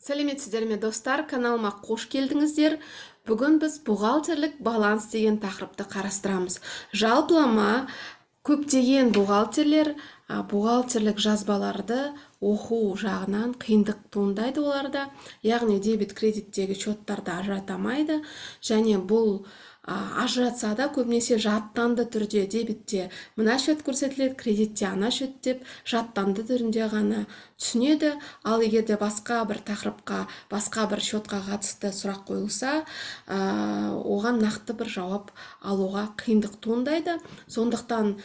Сәлеметсіздер ме достар, каналыма қош келдіңіздер. Бүгін біз бухгалтерлік баланс деген тақырыпты қарастырамыз. Жалпылама көптеген бухгалтерлер бухгалтерлік жазбаларды оқу жағынан қиындық туындайды оларда, яғни дебет кредиттегі счеттарды ажыратамайды, және бұл ажыратса да көбінесе жаттанды түрде дебетте мына счет көрсетіледі, кредитте ана счет деп жаттанды түрінде ғана түсінеді. Ал егерде басқа бір тақырыпқа, басқа бір счетқа қатысты сұрақ қойылса, оған нақты бір жауап алуға қиындық туындайды. Сондықтан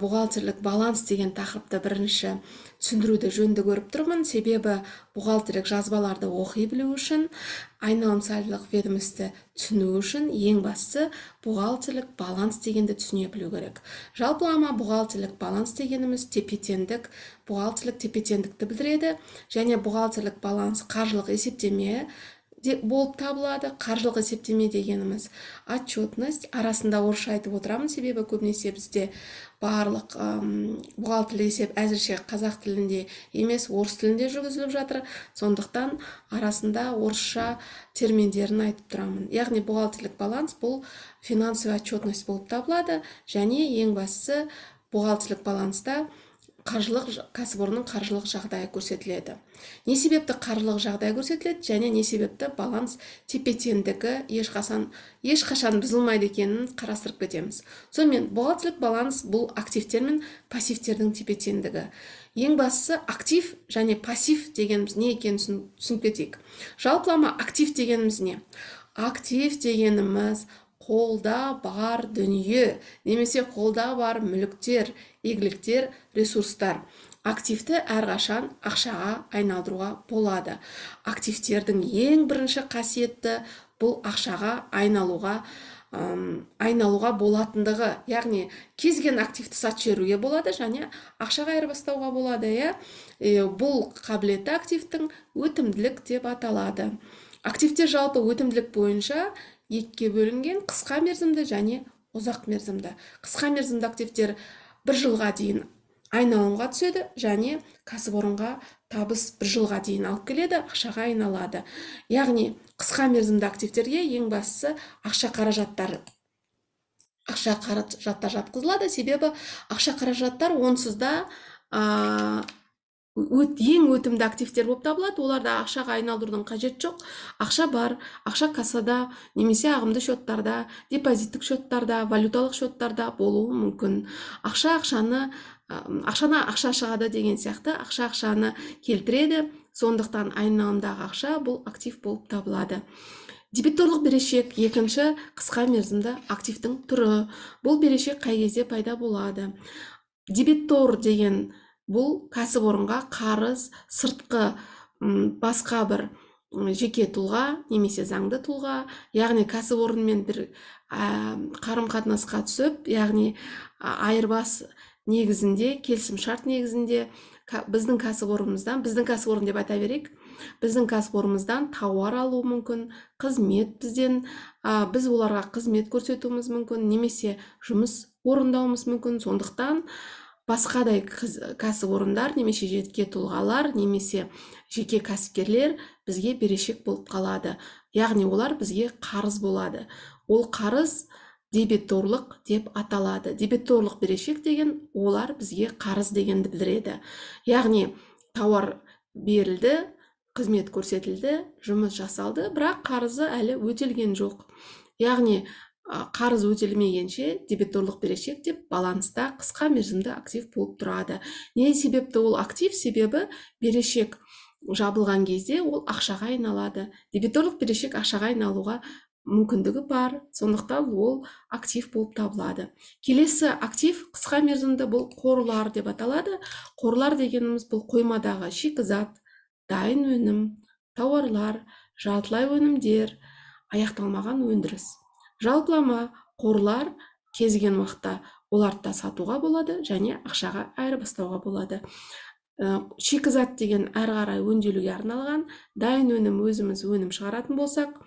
бухгалтерлік баланс деген тақырыпты бірінші түсіндіруді жөнді көріп тұрмын. Себебі бухгалтерлік жазбаларды оқи білу үшін, айналым сальдолық ведомості түсіну үшін ең бастысы бухгалтерлік баланс дегенді түсіне білу керек. Жалпылама бухгалтерлік баланс дегеніміз тепе-теңдік, бухгалтерлік тепе-теңдікті білдіреді, және бухгалтерлік баланс қаржылық есептеме болып табылады. Қаржылық есептеме дегеніміз отчетность, арасында орысша айтып отырамын, себебі көбінесе бізде барлық бухгалтерлік есеп әзірше қазақ тілінде емес, орыс тілінде жүргізіліп жатыр. Сондықтан арасында орысша терминдерін айтып тұрамын. Яғни бухгалтерлік баланс бұл финансовый отчетность болып табылады, және ең бастысы бухгалтерлік баланста кәсіпорынның қаржылық жағдайы көрсетіледі. Не себепті қаржылық жағдай көрсетіледі, және не себепті баланс тепе-теңдігі ешқашан бұзылмайды екенін қарастырып кетеміз. Сонымен бухгалтерлік баланс бұл активтер мен пассивтердің тепе-теңдігі. Ең бастысы актив және пассив дегеніміз не екенін түсініп кетейік. Жалпылама актив дегеніміз не? Актив дегеніміз қолда бар дүние, немесе қолда бар мүліктер, игіліктер, ресурстар. Активті әрқашан ақшаға айналдыруға болады. Активтердің ең бірінші қасиеті бұл ақшаға айналуға болатындығы. Яғни кезген активті сатып жіберуге болады, және ақшаға айырбастауға болады. Бұл қабілеті активтің өтімділік деп аталады. Активтер жалпы өтімділік бойынша екіге бөлінген: қысқа мерзімді және ұзақ мерзімді. Қысқа мерзімді активтер 1 жылға дейін айналымға түседі, және кәсіпорынға табыс 1 жылға дейін алып келеді, ақшаға айналады. Яғни қысқа мерзімді активтерге ең бастысы ақша қаражаттар жатқызылады, себебі ақша қаражаттар онсыз да ең өтімді активтер болып табылады. Оларда ақшаға айналдырудың қажет жоқ. Ақша бар, ақша кассада, немесе ағымды счеттарда, депозиттік счеттарда, валюталық счеттарда болуы мүмкін. Ақша шығады деген сияқты, ақшаны келтіреді. Сондықтан айналымдағы ақша бұл актив болып табылады. Дебиторлық берешек екінші қысқа мерзімді активтің түрі. Бұл берешек қай кезде пайда болады? Дебитор деген бұл кәсіпорынға қарыз, сыртқы басқа бір жеке тұлға немесе заңды тұлға, яғни кәсіпорынмен бір қарым-қатынасқа түсіп, яғни айырбас негізінде, келісім шарт негізінде біздің кәсіпорын деп айта берейік, біздің кәсіпорынымыздан тауар алу мүмкін, қызмет біз оларға қызмет көрсетуіміз мүмкін, немесе жұмыс орындауымыз мүмкін. Сондықтан басқадай кәсіпорындар, немесе жеке тұлғалар, немесе жеке кәсіпкерлер бізге берешек болып қалады. Яғни олар бізге қарыз болады. Ол қарыз дебиторлық деп аталады. Дебиторлық берешек деген олар бізге қарыз дегенді білдіреді. Яғни тауар берілді, қызмет көрсетілді, жұмыс жасалды, бірақ қарызы әлі өтелген жоқ. Яғни қарыз өтелмегенше дебиторлық берешек деп баланста қысқа мерзімді актив болып тұрады. Не себепті ол актив? Себебі берешек жабылған кезде ол ақшаға айналады. Дебиторлық берешек ақшаға айналуға мүмкіндігі бар, сондықтан ол актив болып табылады. Келесі актив қысқа мерзімді бұл қорлар деп аталады. Қорлар дегеніміз бұл қоймадағы шикізат, дайын өнім, тауарлар, жартылай өнімдер, аяқталмаған өндіріс. Жалпылама қорлар кезген уақытта оларды сатуға болады, және ақшаға айырбастауға болады. Шикізат деген әрі қарай өңделуге арналған, дайын өнім өзіміз өнім шығаратын болсақ,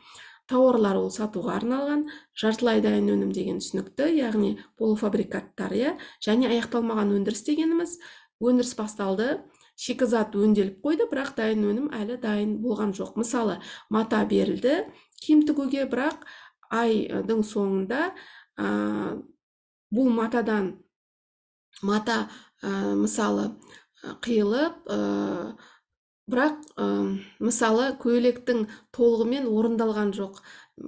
тауарлар ол сатуға арналған, жартылай дайын өнім деген түсінікті, яғни полуфабрикаттар, және аяқталмаған өндіріс дегеніміз өндіріс басталды, шикізат өңделіп қойды, бірақ дайын өнім әлі дайын болған жоқ. Мысалы, мата берілді киім тігуге, бірақ айдың соңында бұл матадан мата мысалы қиылып, бірақ мысалы көйлектің толығымен орындалған жоқ.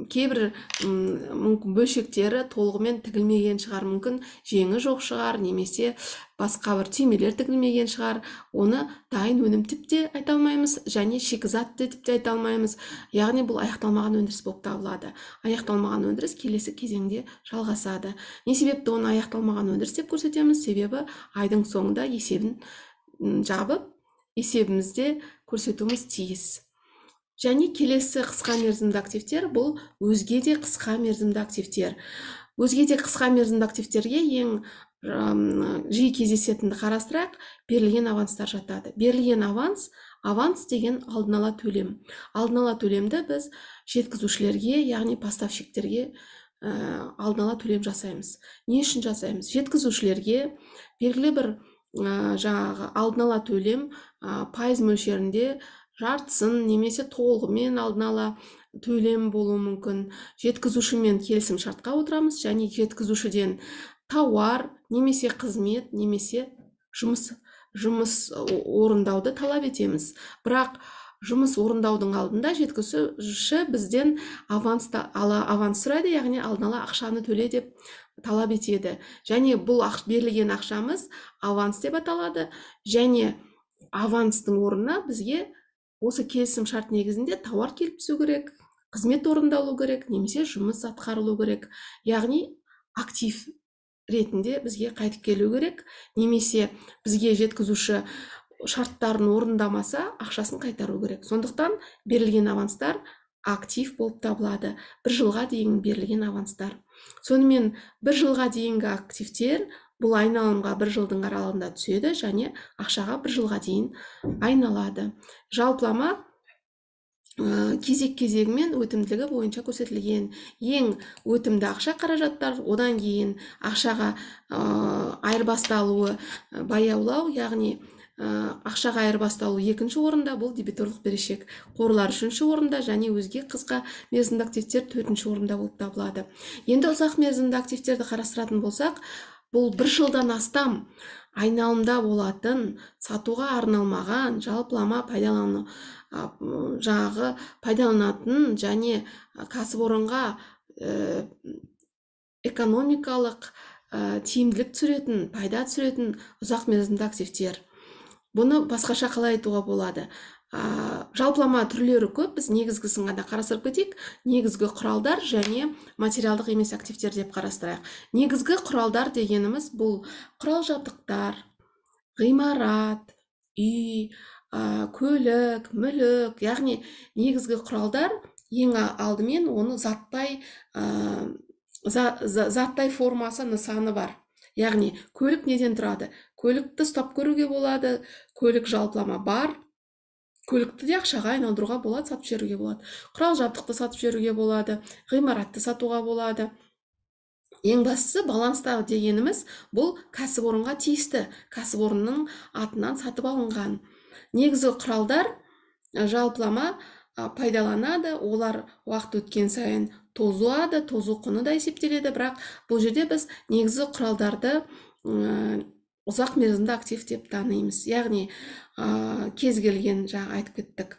Кейбір мүмкін бөлшектері толығымен тігілмеген шығар, мүмкін жеңі жоқ шығар, немесе басқа бір түймелер тігілмеген шығар. Оны дайын өнім деп те айта алмаймыз, және шикізат деп те айта алмаймыз. Яғни бұл аяқталмаған өндіріс болып табылады. Аяқталмаған өндіріс келесі кезеңде жалғасады. Не себепті оны аяқталмаған өндіріс деп көрсетеміз? Себебі айдың соңында есебін жабып, есебімізде көрсетуіміз тиіс. Және келесі қысқа мерзімді активтер бұл өзге де қысқа мерзімді активтер. Өзге де қысқа мерзімді активтерге ең жиі кездесетінді қарастырайық, берілген аванстар жатады. Берілген аванс деген алдын ала төлем. Алдын ала төлемді біз жеткізушілерге, яғни поставщиктерге алдын ала төлем жасаймыз. Не үшін жасаймыз? Жеткізушілерге белгілі бір жаңағы алдын ала төлем пайыз мөлшерінде жартысын немесе толығымен алдын ала төлем болуы мүмкін. Жеткізушімен келісім шартқа отырамыз, және жеткізушіден тауар немесе қызмет немесе жұмыс орындауды талап етеміз. Бірақ жұмыс орындаудың алдында жеткізуші бізден аванс сұрайды, яғни алдын ала ақшаны төле деп талап етеді. Және бұл берілген ақшамыз аванс деп аталады, және аванстың орнына бізге осы келісім шарт негізінде тауар келіп түсу керек, қызмет орындалу керек, немесе жұмыс атқарылу керек. Яғни актив ретінде бізге қайтып келу керек, немесе бізге жеткізуші шарттарын орындамаса, ақшасын қайтару керек. Сондықтан берілген аванстар актив болып табылады. 1 жылға дейін берілген аванстар. Сонымен 1 жылға дейінгі активтер бұл айналымға 1 жылдың аралығында түседі, және ақшаға 1 жылға дейін айналады. Жалпылама кезек-кезегімен өтімділігі бойынша көрсетілген. Ең өтімді ақша қаражаттар, одан кейін ақшаға айырбасталуы баяулау, яғни ақшаға айырбасталу 2-ші орында, бұл дебиторлық берешек. Қорлар 3-ші орында, және өзге қысқа мерзімді активтер 4-ші орында болып табылады. Енді ұзақ мерзімді активтерді қарастыратын болсақ, бұл 1 жылдан астам айналымда болатын, сатуға арналмаған, жалпылама пайдаланатын және кәсіпорынға экономикалық тиімділік түсіретін, пайда түсіретін ұзақ мерзімді активтер. Бұны басқаша қалай айтуға болады? Жалпылама түрлері көп, біз негізгісін ғана қарастырып кетейік. Негізгі құралдар және материалдық емес активтер деп қарастырайық. Негізгі құралдар дегеніміз бұл құрал жабдықтар, ғимарат, үй, көлік, мүлік, яғни негізгі құралдар ең алдымен оны заттай формасы, нысаны бар. Яғни көлік неден тұрады? Көлікті ұстап көруге болады, көлік жалпылама бар, көлікті де ақшаға айналдыруға болады, сатып жіберуге болады. Құрал жабдықты сатып жіберуге болады, ғимаратты сатуға болады. Ең бастысы баланста дегеніміз бұл кәсіпорынға тиісті, кәсіпорынның атынан сатып алынған. Негізгі құралдар жалпылама пайдаланады, олар уақыт өткен сайын тозуады, тозу құны да есептеледі, бірақ бұл жерде біз негізгі құралдарды ұзақ мерзімді актив деп танимыз. Яғни кез келген жаңа айтып кеттік.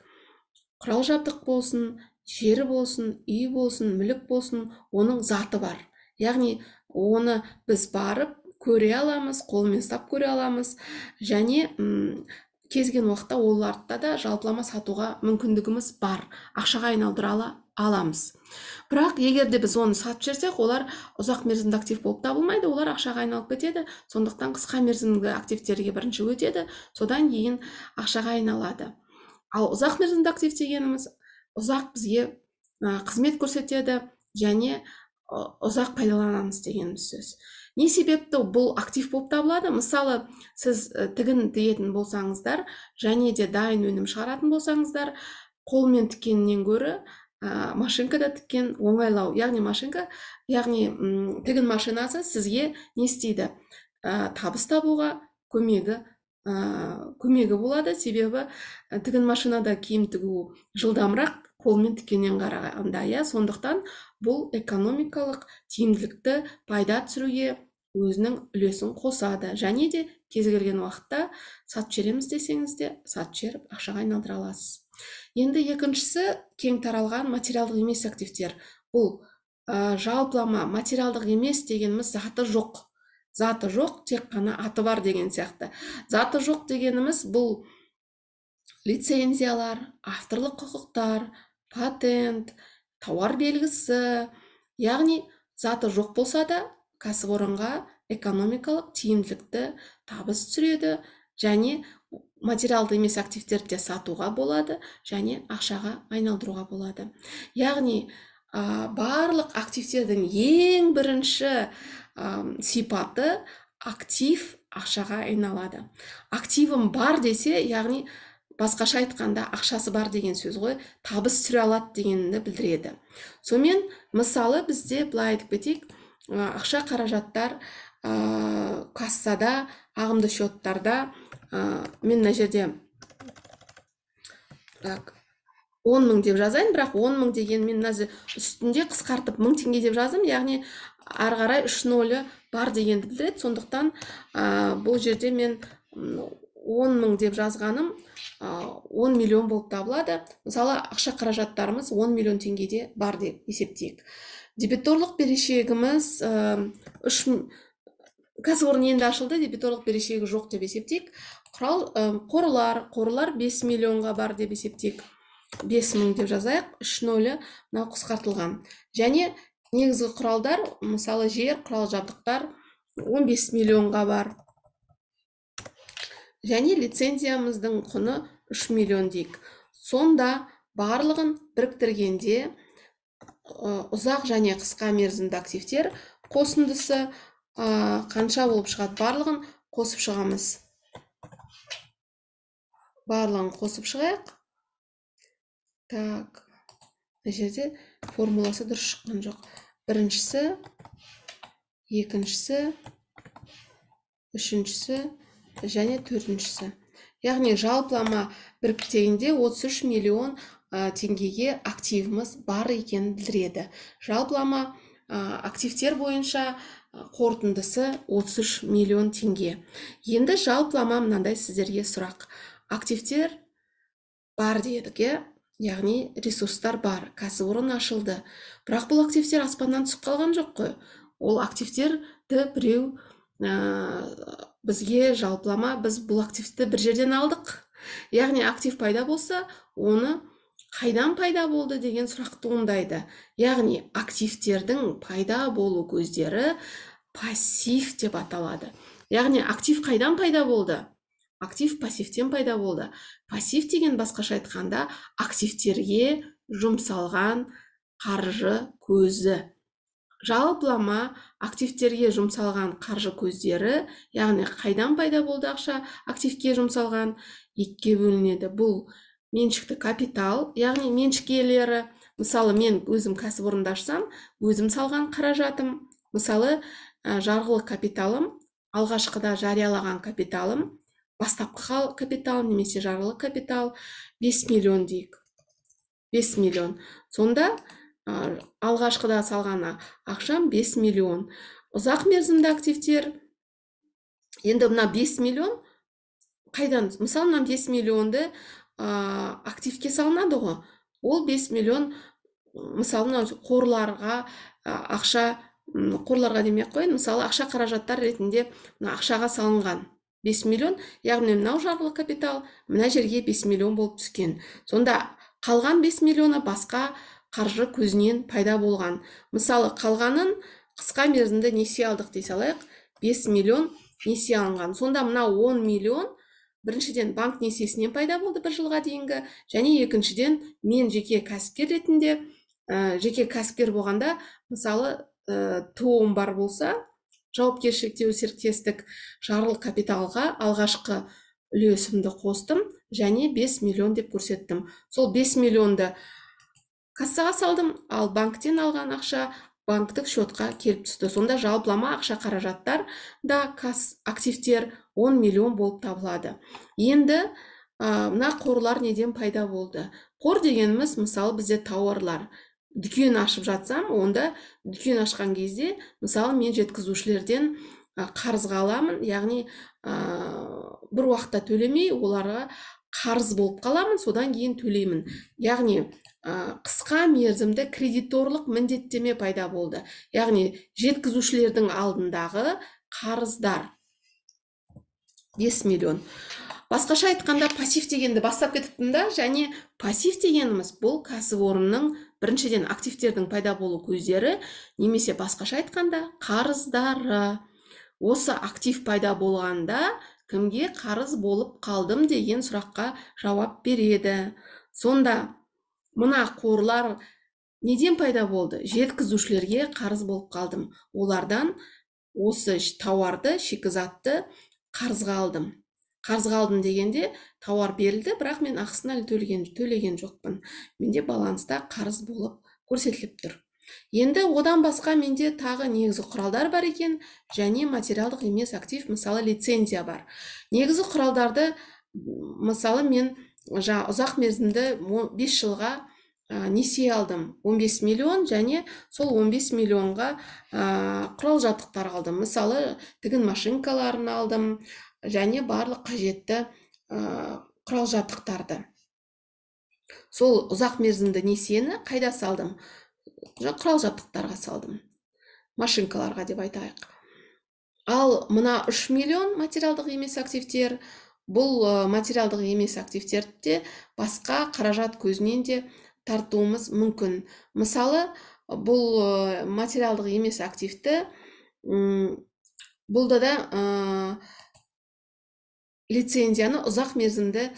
Құрал жабдық болсын, жері болсын, үй болсын, мүлік болсын, оның заты бар. Яғни оны біз барып көре аламыз, қолмен ұстап көре аламыз, және кезген уақытта оларды да жалпылама сатуға мүмкіндігіміз бар, ақшаға айналдыра аламыз. Бірақ егер де біз оны сатып жіберсек, олар ұзақ мерзімді актив болып табылмайды, олар ақшаға айналып кетеді. Сондықтан қысқа мерзімді активтерге бірінші өтеді, содан кейін ақшаға айналады. Ал ұзақ мерзімді актив дегеніміз ұзақ бізге қызмет көрсетеді, және ұзақ пайдаланамыз дегеніміз сөз. Не себепті бұл актив болып табылады? Мысалы, сіз тігін тігетін болсаңыздар, және де дайын өнім шығаратын болсаңыздар, қолмен тіккеннен гөрі машинкада тіккен оңайлау. Яғни тігін машинасы сізге не істейді? Табыс табуға көмегі көмегі болады, себебі тігін машинада киім тігу жылдамырақ қолмен тіккеннен қарағанда, иә. Сондықтан бұл экономикалық тиімділікті пайда түсіруге өзінің үлесін қосады, және де кез келген уақытта сатып жібереміз десеңіз де сатып жіберіп ақшаға айналдыра аласыз. Енді екіншісі кең таралған материалдық емес активтер. Бұл жалпылама материалдық емес дегеніміз заты жоқ, тек қана аты бар деген сияқты. Заты жоқ дегеніміз бұл лицензиялар, авторлық құқықтар, патент, тауар белгісі, яғни заты жоқ болса да кәсіпорынға экономикалық тиімділікті табыс түсіреді, және материалды емес активтерді сатуға болады, және ақшаға айналдыруға болады. Яғни барлық активтердің ең бірінші сипаты актив ақшаға айналады. Активім бар десе, яғни басқаша айтқанда ақшасы бар деген сөз ғой, табыс түсіре алады дегенді білдіреді. Сонымен мысалы бізде былай айтып кетейік, ақша қаражаттар кассада, ағымды счеттарда, мен мына жерде 10 мың деп жазайын, бірақ 10 мың деген мен мына үстінде қысқартып 1000 теңге деп жаздым, яғни ары қарай 3 нөлі бар дегенді білдіреді. Сондықтан бұл жерде мен 10 мың деп жазғаным 10 миллион болып табылады. Мысалы, ақша қаражаттарымыз 10 миллион теңгеде бар деп есептейік. Дебиторлық берешегіміз кәсіпорын енді ашылды, дебиторлық берешегі жоқ деп есептейік. Қорлар 5 миллионға бар деп есептейік. 5 мың деп жазайық, 3 нөлі мынау қысқартылған. Және негізгі құралдар, мысалы жер, құрал жабдықтар 15 миллионға бар. Және лицензиямыздың құны 3 миллион дейік. Сонда барлығын біріктіргенде ұзақ және қысқа мерзімді активтер қосындысы қанша болып шығады? Барлығын қосып шығамыз. Барлығын қосып шығайық. Так, мына жерде формуласы дұрыс шыққан жоқ. Біріншісі, екіншісі, үшіншісі және төртіншісі. Яғни жалпылама біріктіргенде 33 миллион теңгеге активіміз бар екенін білдіреді. Жалпылама активтер бойынша қорытындысы 33 миллион теңге. Енді жалпылама мынандай сіздерге сұрақ. Активтер бар дедік, яғни ресурстар бар, кәсіпорын ашылды. Бірақ бұл активтер аспаннан түсіп қалған жоқ қой. Ол активтерді біреу бізге жалпылама, біз бұл активті бір жерден алдық. Яғни актив пайда болса, оны қайдан пайда болды деген сұрақ туындайды. Яғни активтердің пайда болу көздері пассив деп аталады. Яғни актив қайдан пайда болды? Актив пассивтен пайда болды. Пассив деген басқаша айтқанда активтерге жұмсалған қаржы көзі. Жалпылама активтерге жұмсалған қаржы көздері, яғни қайдан пайда болды ақша активке жұмсалған, екіге бөлінеді. Бұл меншікті капитал, яғни меншік иелері. Мысалы, мен өзім кәсіпорынды ашсам, өзім салған қаражатым. Мысалы, жарғылық капиталым, алғашқыда жариялаған капиталым, бастапқы капитал немесе жарғылық капитал 5 миллион дейік. 5 миллион. Сонда алғашқыда салған ақшам 5 миллион. Ұзақ мерзімді активтер, енді мына 5 миллион қайдан? Мысалы, мына 5 миллионды активке салынады ғой. Ол 5 миллион, мысалы, қорларға ақша, қорларға демек қойын, мысалы, ақша қаражаттар ретінде ақшаға салынған 5 миллион, яғни мынау жарғылық капитал, мына жерге 5 миллион болып түскен. Сонда қалған 5 миллионы басқа қаржы көзінен пайда болған. Мысалы, қалғанын қысқа мерзімді несие алдық дей салайық, 5 миллион несие алынған. Сонда мына 10 миллион біріншіден банк несиесінен пайда болды бір жылға дейінгі, және екіншіден мен жеке кәсіпкер ретінде, жеке кәсіпкер болғанда, мысалы, ТО-ым бар болса, жауапкершіліктегі серіктестік жарғылық капиталға алғашқы үлесімді қостым, және 5 миллион деп көрсеттім. Сол 5 миллионды кассаға салдым, ал банктен алған ақша банктік счетқа келіп түсті. Сонда жалпылама ақша қаражаттар да активтер 10 миллион болып табылады. Енді мына қорлар неден пайда болды? Қор дегеніміз, мысалы, бізде тауарлар. Дүкен ашып жатсам, онда дүкен ашқан кезде, мысалы, мен жеткізушілерден қарызға аламын, яғни бір уақытта төлемей, оларға қарыз болып қаламын, содан кейін төлеймін. Яғни қысқа мерзімді кредиторлық міндеттеме пайда болды. Яғни жеткізушілердің алдындағы қарыздар 5 миллион. Басқаша айтқанда, пассив дегенді бастап кетіптім да, және пассив дегеніміз бұл кәсіпорынның біріншіден активтердің пайда болу көздері, немесе басқаша айтқанда қарыздары. Осы актив пайда болғанда кімге қарыз болып қалдым деген сұраққа жауап береді. Сонда мына қорлар неден пайда болды? Жеткізушілерге қарыз болып қалдым. Олардан осы тауарды, шикізатты қарызға алдым. Қарызға алдым дегенде тауар берілді, бірақ мен ақысын әлі төлеген жоқпын. Менде баланста қарыз болып көрсетіліп тұр. Енді одан басқа менде тағы негізгі құралдар бар екен, және материалдық емес актив, мысалы, лицензия бар. Негізгі құралдарды, мысалы, мен ұзақ мерзімді 5 жылға несие алдым, 15 миллион, және сол 15 миллионға құрал жабдықтар алдым. Мысалы, тігін машинкаларын алдым, және барлық қажетті құрал жабдықтарды. Сол ұзақ мерзімді несиені қайда салдым? Құрал жабдықтарға салдым, машинкаларға деп айтайық. Ал мына 3 миллион материалдық емес активтер, бұл материалдық емес активтерді басқа қаражат көзінен де тартуымыз мүмкін. Мысалы, бұл материалдық емес активті, бұлда да лицензияны ұзақ мерзімді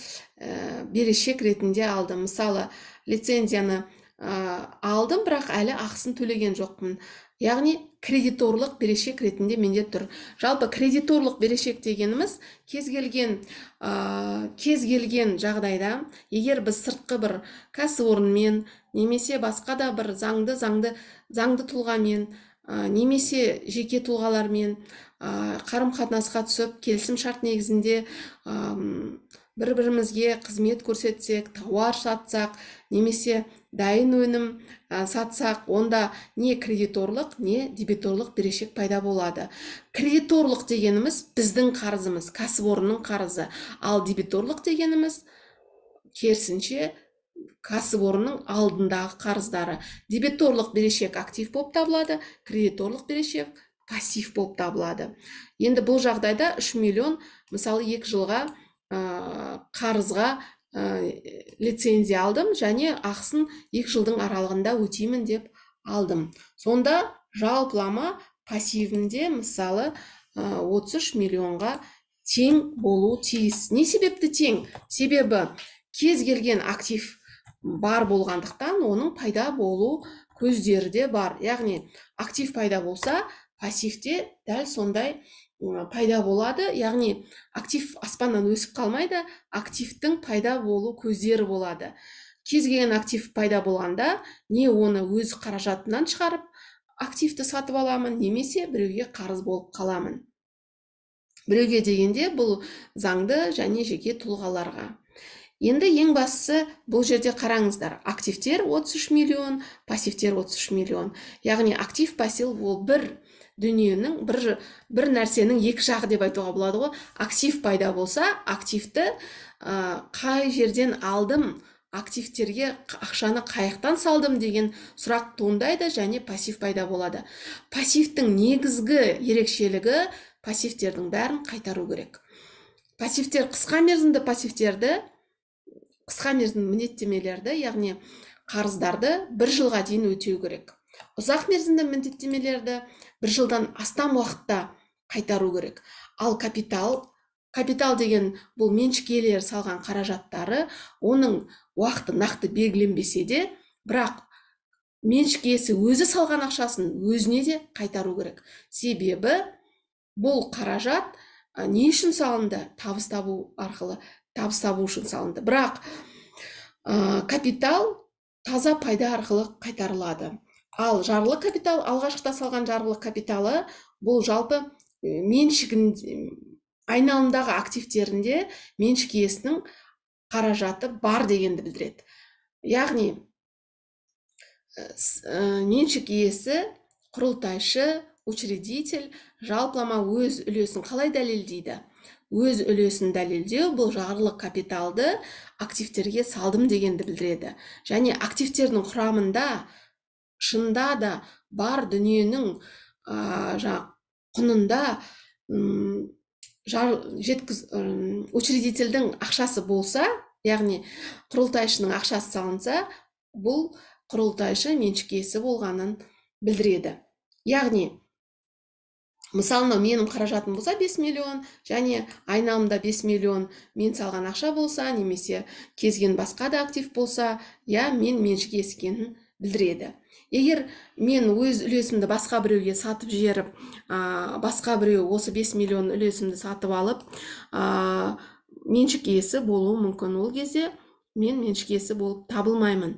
берешек ретінде алдым. Мысалы, лицензияны алдым, бірақ әлі ақысын төлеген жоқпын. Яғни кредиторлық берешек ретінде менде тұр. Жалпы кредиторлық берешек дегеніміз кез келген жағдайда, егер біз сыртқы бір кәсіпорынмен, немесе басқа да бір заңды тұлғамен, немесе жеке тұлғалармен қарым-қатынасқа түсіп, келісім шарт негізінде бір-бірімізге қызмет көрсетсек, тауар сатсақ, немесе дайын өнім сатсақ, онда не кредиторлық, не дебиторлық берешек пайда болады. Кредиторлық дегеніміз біздің қарызымыз, кәсіпорынның қарызы, ал дебиторлық дегеніміз керісінше кәсіпорынның алдындағы қарыздары. Дебиторлық берешек актив болып табылады, кредиторлық берешек пассив болып табылады. Енді бұл жағдайда 3 миллион, мысалы, 2 жылға қарызға лицензия алдым, және ақысын 2 жылдың аралығында өтеймін деп алдым. Сонда жалпылама пассивінде, мысалы, 33 миллионға тең болу тиіс. Не себепті тең? Себебі кез келген актив бар болғандықтан, оның пайда болу көздері де бар. Яғни актив пайда болса, пассивте дәл сондай пайда болады. Яғни актив аспаннан өсіп қалмайды, активтің пайда болу көздері болады. Кез келген актив пайда болғанда, не оны өз қаражатынан шығарып активті сатып аламын, немесе біреуге қарыз болып қаламын. Біреуге дегенде бұл заңды және жеке тұлғаларға. Енді ең бастысы, бұл жерде қараңыздар, активтер 33 миллион, пассивтер 33 миллион. Яғни актив, пассив ол бір дүниенің, бір нәрсенің екі жағы деп айтуға болады ғой. Актив пайда болса, активті қай жерден алдым, активтерге ақшаны қайықтан салдым деген сұрақ туындайды, және пассив пайда болады. Пассивтің негізгі ерекшелігі, пассивтердің бәрін қайтару керек. Пассивтер қысқа мерзімді пассивтерді, қысқа мерзімді міндеттемелерді, яғни қарыздарды 1 жылға дейін өтеу керек. Ұзақ мерзімді міндеттемелерді 1 жылдан астам уақытта қайтару керек. Ал капитал деген бұл меншік иелері салған қаражаттары, оның уақыты нақты белгіленбесе де, бірақ меншік иесі өзі салған ақшасын өзіне де қайтару керек. Себебі бұл қаражат не үшін салынды? Табыс табу арқылы, табыс табу үшін салынды. Бірақ капитал таза пайда арқылы қайтарылады. Ал жарғылық капитал, алғашқыда салған жарғылық капиталы бұл жалпы меншігін айналымдағы активтерінде меншік иесінің қаражаты бар дегенді білдіреді. Яғни меншік иесі, құрылтайшы, учредитель жалпылама өз үлесін қалай дәлелдейді? Өз үлесін дәлелдеу бұл жарғылық капиталды активтерге салдым дегенді білдіреді. Және активтердің құрамында шында да бар дүниенің құнында учредительдің ақшасы болса, яғни құрылтайшының ақшасы салынса, бұл құрылтайшы меншік иесі болғанын білдіреді. Яғни мысалы, менің қаражатым болса 5 миллион, және айналымда 5 миллион мен салған ақша болса, немесе кезген басқа да актив болса, мен меншік иесі екенін білдіреді. Егер мен өз үлесімді басқа біреуге сатып жіберіп, басқа біреу осы 5 миллион үлесімді сатып алып, меншік иесі болуы мүмкін. Ол кезде мен меншік иесі болып табылмаймын.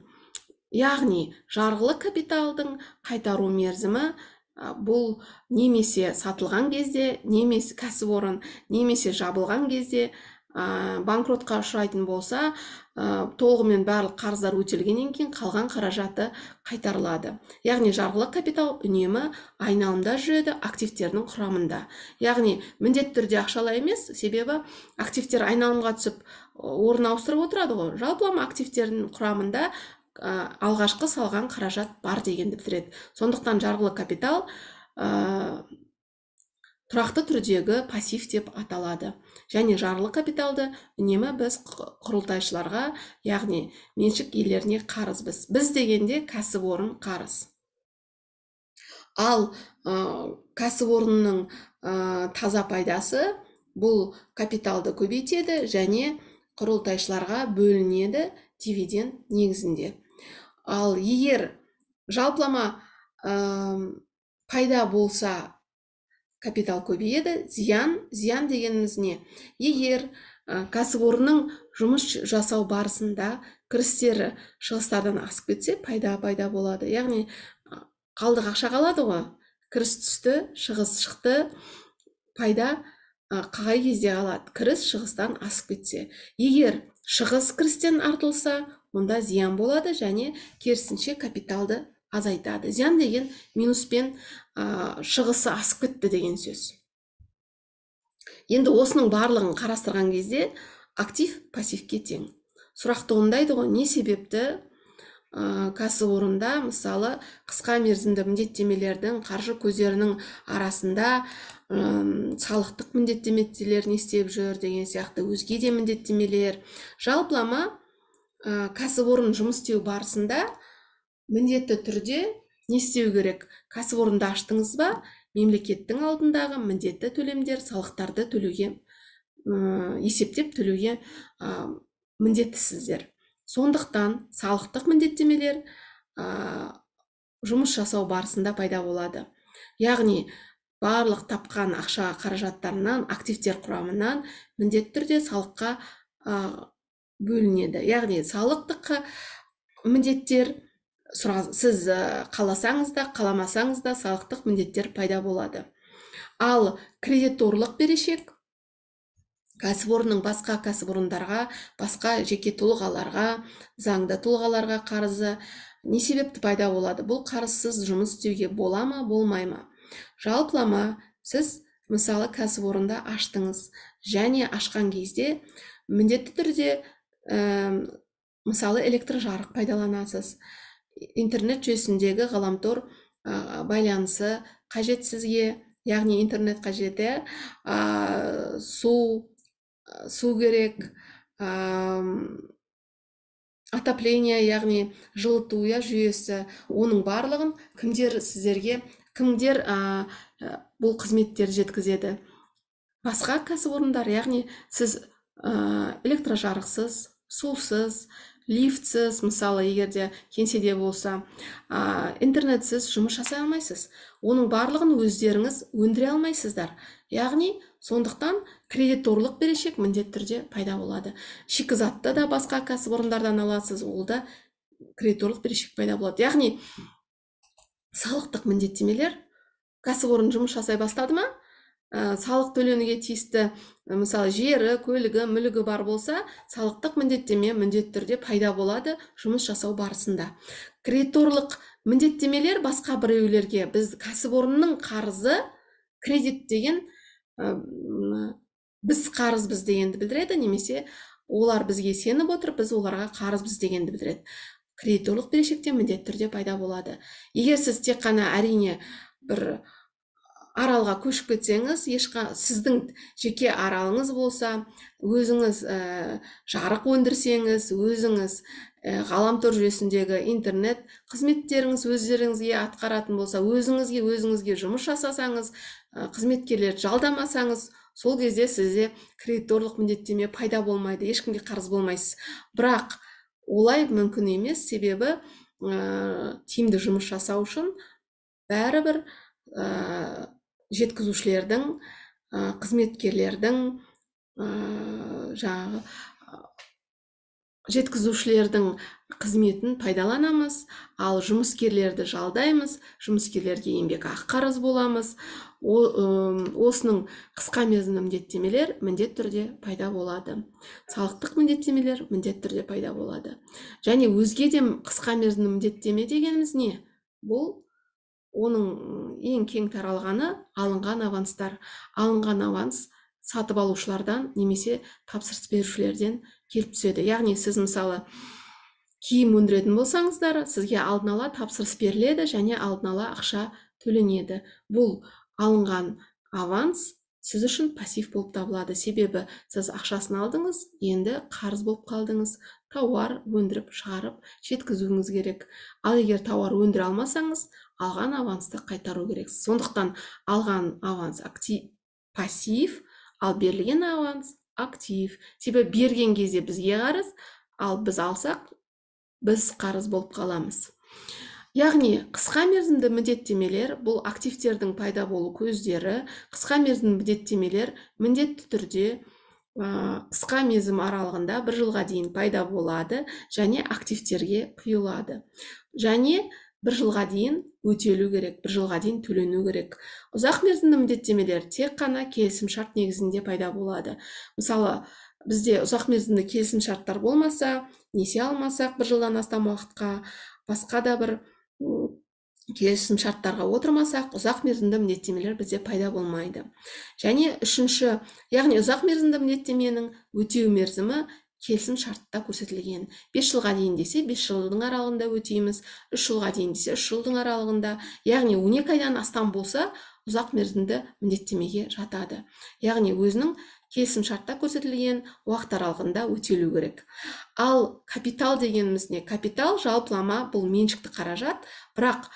Яғни жарғылық капиталдың қайтару мерзімі бұл немесе сатылған кезде, немесе кәсіпорын, немесе жабылған кезде, банкротқа ұшырайтын болса, толығымен барлық қарыздар өтелгеннен кейін қалған қаражаты қайтарылады. Яғни жарғылық капитал үнемі айналымда жүреді активтердің құрамында. Яғни міндетті түрде ақшалай емес, себебі активтер айналымға түсіп орын ауыстырып отырады ғой. Жалпылама активтердің құрамында алғашқы салған қаражат бар дегенді білдіреді. Сондықтан жарғылық капитал тұрақты түрдегі пассив деп аталады. Және жарғылық капиталды үнемі біз құрылтайшыларға, яғни меншік иелеріне қарызбыз. Біз дегенде кәсіпорын қарыз. Ал кәсіпорынның таза пайдасы бұл капиталды көбейтеді және құрылтайшыларға бөлінеді дивиденд негізінде. Ал егер жалпылама пайда болса, капитал көбейеді, зиян дегеніміз не? Егер кәсіпорынның жұмыс жасау барысында кірістері шығыстардан асып кетсе, пайда болады. Яғни қалдық ақша қалады ғой, кіріс түсті, шығыс шықты, пайда қай кезде қалады? Кіріс шығыстан асып кетсе. Егер шығыс кірістен артылса, онда зиян болады және керісінше капиталды азайтады. Зиян деген минуспен шығысы асып кетті деген сөз. Енді осының барлығын қарастырған кезде актив пассивке тең. Сұрақ туындайды ғой, не себепті кәсіпорында мысалы қысқа мерзімді міндеттемелердің қаржы көздерінің арасында салықтық міндеттемелер не істеп жүр деген сияқты өзге де міндеттемелер. Жалпылама кәсіпорын жұмыс істеу барысында міндетті түрде не істеу керек? Кәсіпорынды аштыңыз ба, мемлекеттің алдындағы міндетті төлемдер, салықтарды төлеуге, есептеп төлеуге міндеттісіздер. Сондықтан салықтық міндеттемелер жұмыс жасау барысында пайда болады. Яғни барлық тапқан ақша қаражаттарынан, активтер құрамынан міндетті түрде салыққа бөлінеді. Яғни салықтық міндеттер, сіз қаласаңыз да, қаламасаңыз да салықтық міндеттер пайда болады. Ал кредиторлық берешек кәсіпорынның басқа кәсіпорындарға, басқа жеке тұлғаларға, заңды тұлғаларға қарызы не себепті пайда болады? Бұл қарызсыз жұмыс істеуге бола ма, болмай ма? Жалпылама сіз мысалы кәсіпорында аштыңыз және ашқан кезде міндетті түрде мысалы электр жарық пайдаланасыз. Интернет жүйесіндегі ғаламтор байланысы қажет сізге, яғни интернет қажеті, су керек, отопление, яғни жылыту жүйесі, оның барлығын кімдер сіздерге, кімдер бұл қызметтерді жеткізеді? Басқа кәсіпорындар, яғни сіз электрожарықсыз, сусыз, лифтсіз, мысалы егерде кеңседе болса, интернетсіз жұмыс жасай алмайсыз. Оның барлығын өздеріңіз өндіре алмайсыздар. Яғни сондықтан кредиторлық берешек міндетті түрде пайда болады. Шикізатты да басқа кәсіпорындардан аласыз, ол да кредиторлық берешек пайда болады. Яғни салықтық міндеттемелер кәсіпорын жұмыс жасай бастады ма, салық төленуге тиісті, мысалы жері, көлігі, мүлігі бар болса, салықтық міндеттеме міндетті түрде пайда болады жұмыс жасау барысында. Кредиторлық міндеттемелер басқа біреулерге, біз кәсіпорынның қарызы, кредит деген біз қарызбыз дегенді білдіреді, немесе олар бізге сеніп отыр, біз оларға қарызбыз дегенді білдіреді. Кредиторлық берешекте міндетті түрде пайда болады. Егер сіз тек қана әрине бір аралға көшіп кетсеңіз, сіздің жеке аралыңыз болса, өзіңіз жарық өндірсеңіз, өзіңіз ғаламтор жүйесіндегі интернет қызметтеріңіз өздеріңізге атқаратын болса, өзіңізге жұмыс жасасаңыз, қызметкерлерді жалдамасаңыз, сол кезде сізде кредиторлық міндеттеме пайда болмайды, ешкімге қарыз болмайсыз. Бірақ олай мүмкін емес, себебі тиімді жұмыс жасау үшін бәрібір жеткізушілердің, қызметкерлердің, жеткізушілердің қызметін пайдаланамыз, ал жұмыскерлерді жалдаймыз, жұмыскерлерге еңбекақы қарыз боламыз. Осының қысқа мерзімді міндеттемелер міндетті түрде пайда болады. Салықтық міндеттемелер міндетті түрде пайда болады. Және өзге де қысқа мерзімді міндеттеме дегеніміз не? Бұл оның ең кең таралғаны алынған аванстар. Алынған аванс сатып алушылардан немесе тапсырыс берушілерден келіп түседі. Яғни сіз мысалы киім өндіретін болсаңыздар, сізге алдын ала тапсырыс беріледі және алдын ала ақша төленеді. Бұл алынған аванс сіз үшін пассив болып табылады. Себебі сіз ақшасын алдыңыз, енді қарыз болып қалдыңыз. Тауар өндіріп, шығарып, жеткізуіңіз керек. Ал егер тауар өндіре алмасаңыз, алған авансты қайтару керек. Сондықтан алған аванс пассив, ал берілген аванс актив. Себебі берген кезде бізге қарыз, ал біз алсақ, біз қарыз болып қаламыз. Яғни қысқа мерзімді міндеттемелер бұл активтердің пайда болу көздері. Қысқа мерзімді міндеттемелер міндетті түрде қысқа мерзім аралығында 1 жылға дейін пайда болады және активтерге құйылады. Және 1 жылға дейін өтелу керек, 1 жылға дейін төлену керек. Ұзақ мерзімді міндеттемелер тек қана келісімшарт негізінде пайда болады. Мысалы, бізде ұзақ мерзімді келісімшарттар болмаса, несие алмасақ 1 жылдан астам уақытқа, басқа да бір келісімшарттарға отырмасақ, ұзақ мерзімді міндеттемелер бізде пайда болмайды. Және үшінші, яғни ұзақ мерзімді міндеттеменің өтеу мерзімі келісімшартта көрсетілген. 5 жылға дейін десе, 5 жылдың аралығында өтейміз, 3 жылға дейін десе, 3 жылдың аралығында, яғни 12 айдан астам болса, ұзақ мерзімді міндеттемеге жатады. Яғни өзінің келісімшартта көрсетілген уақыт аралығында өтелу керек. Ал капитал дегеніміз не? Капитал жалпылама бұл меншікті қаражат, бірақ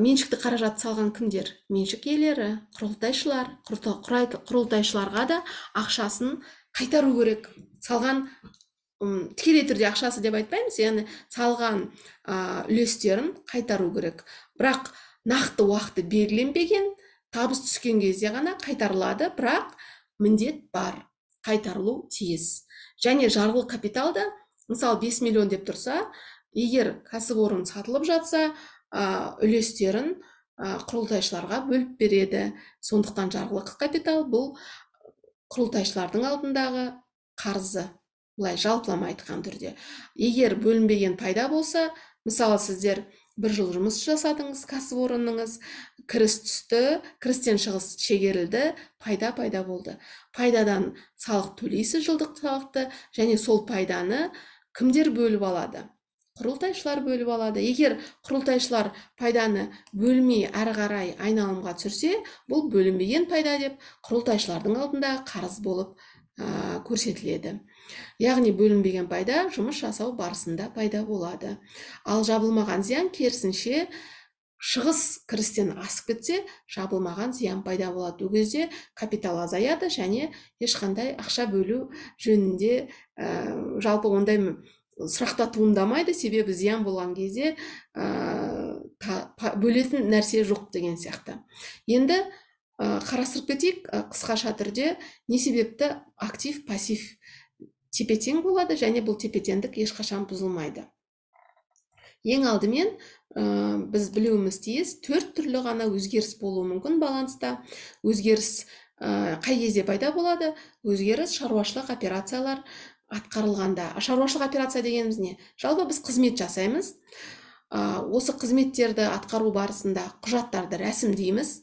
меншікті қаражат салған кімдер? Меншік иелері, құрылтайшылар. Құрылтайшыларға да ақшасын қайтару керек. Салған тікелей түрде ақшасы деп айтпаймыз, яғни салған үлестерін қайтару керек. Бірақ нақты уақыты белгіленбеген, табыс түскен кезде ғана қайтарылады, бірақ міндет бар, қайтарылу тиіс. Және жарғылық капиталда, мысалы 5 миллион деп тұрса, егер кәсіпорын сатылып жатса, үлестерін құрылтайшыларға бөліп береді. Сондықтан жарғылық капитал бұл құрылтайшылардың алдындағы қарызы, бұлай жалпылама айтқан түрде. Егер бөлінбеген пайда болса, мысалы сіздер 1 жыл жұмыс жасадыңыз, кәсіпорыныңыз кіріс түсті, кірістен шығыс шегерілді, пайда болды. Пайдадан салық төлейсіз, жылдық салықты, және сол пайданы кімдер бөліп алады? Құрылтайшылар бөліп алады. Егер құрылтайшылар пайданы бөлмей әрі қарай айналымға түсірсе, бұл бөлінбеген пайда деп құрылтайшылардың алдында қарыз болып көрсетіледі. Яғни бөлінбеген пайда жұмыс жасау барысында пайда болады. Ал жабылмаған зиян керісінше шығыс кірістен асып кетсе, жабылмаған зиян пайда болады. Ол кезде капитал азаяды және ешқандай ақша бөлу жөнінде жалпы ондай сұрақта туындамайды, себебі зиян болған кезде бөлетін нәрсе жоқ деген сияқты. Енді қарастырып кетейік қысқаша түрде не себепті актив, пассив тепе-тең болады және бұл тепе-теңдік ешқашан бұзылмайды. Ең алдымен біз білуіміз тиіс, 4 түрлі ғана өзгеріс болуы мүмкін баланста. Өзгеріс қай кезде пайда болады? Өзгеріс шаруашылық операциялар атқарылғанда. Шаруашылық операция дегеніміз не? Жалпы біз қызмет жасаймыз. Осы қызметтерді атқару барысында құжаттарды рәсімдейміз.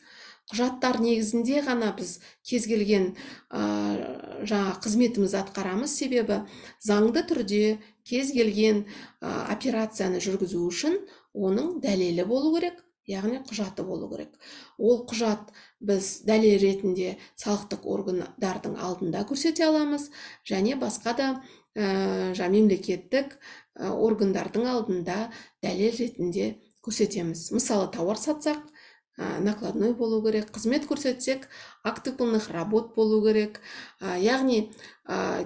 Құжаттар негізінде ғана біз кез келген жаңа қызметімізді атқарамыз. Себебі заңды түрде кез келген операцияны жүргізу үшін оның дәлелі болу керек, яғни құжаты болу керек. Ол құжат біз дәлел ретінде салықтық органдардың алдында көрсете аламыз, және басқа да мемлекеттік органдардың алдында дәлел ретінде көрсетеміз. Мысалы, тауар сатсақ, накладной болу керек, қызмет көрсетсек, акт выполненных работ болу керек. Яғни